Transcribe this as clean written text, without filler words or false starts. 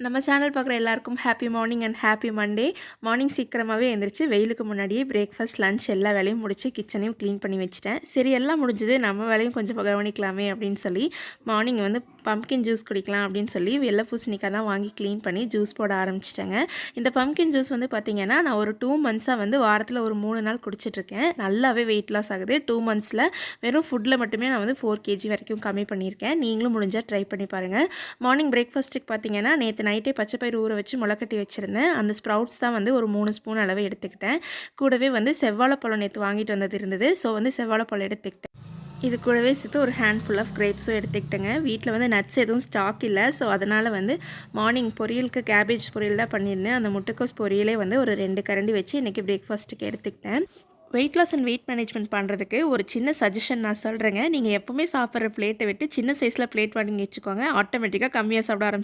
நம்ம சேனல் பார்க்குற எல்லாருக்கும் happy morning and happy Monday. Morning சீக்கிரமாகவே எழுந்திரிச்சு வெயிலுக்கு முன்னாடியே பிரேக்ஃபாஸ்ட் லஞ்ச் எல்லா வேலையும் முடிச்சு கிச்சனையும் க்ளீன் பண்ணி வச்சுட்டேன். சரி எல்லாம் முடிஞ்சது, நம்ம வேலையும் கொஞ்சம் கவனிக்கலாமே அப்படின்னு சொல்லி மார்னிங் வந்து பம்ப்கின் ஜூஸ் குடிக்கலாம் அப்படின்னு சொல்லி வெள்ளை பூசணிக்காய் தான் வாங்கி க்ளீன் பண்ணி ஜூஸ் போட ஆரம்பிச்சிட்டேங்க. இந்த பம்ப்கின் ஜூஸ் வந்து பார்த்திங்கன்னா நான் ஒரு 2 மந்த்ஸாக வந்து வாரத்தில் ஒரு 3 நாள் குடிச்சிட்ருக்கேன். நல்லாவே வெயிட் லாஸ் ஆகுது. 2 மந்த்ஸில் வெறும் ஃபுட்டில் மட்டுமே நான் வந்து 4 kg வரைக்கும் கம்மி பண்ணியிருக்கேன். நீங்களும் முடிஞ்சால் ட்ரை பண்ணி பாருங்கள். மார்னிங் பிரேக்ஃபாஸ்ட்டுக்கு பார்த்திங்கன்னா நேற்று நைட்டே பச்சைப்பயிறு ஊற வச்சு முளைக்கட்டி வச்சுருந்தேன். அந்த ஸ்ப்ரவுட்ஸ் தான் வந்து ஒரு 3 ஸ்பூன் அளவு எடுத்துக்கிட்டேன். கூடவே வந்து செவ்வாழைப்பழம் நேற்று வாங்கிட்டு வந்தது இருந்தது. ஸோ வந்து செவ்வாழைப்பழம் எடுத்துக்கிட்டேன். இது கூடவே சேர்த்து ஒரு ஹேண்ட்ஃபுல் ஆஃப் கிரேப்ஸும் எடுத்துக்கிட்டேங்க. வீட்டில் வந்து நட்ஸ் எதுவும் ஸ்டாக் இல்லை. ஸோ அதனால் வந்து மார்னிங் பொரியலுக்கு கேபேஜ் பொரியல் தான் பண்ணியிருந்தேன். அந்த முட்டைக்கோஸ் பொரியலே வந்து ஒரு 2 கரண்டி வச்சு இன்றைக்கி பிரேக்ஃபாஸ்ட்டுக்கு எடுத்துக்கிட்டேன். Weight loss and weight management பண்ணுறதுக்கு ஒரு சின்ன சஜஷன் நான் சொல்கிறேங்க. நீங்கள் எப்போவுமே சாப்பிட்ற பிளேட்டை விட்டு சின்ன சைஸில் பிளேட் வாங்கி வச்சுக்கோங்க. ஆட்டோமேட்டிக்காக கம்மியாக சாப்பிட ஆரம்பிச்சு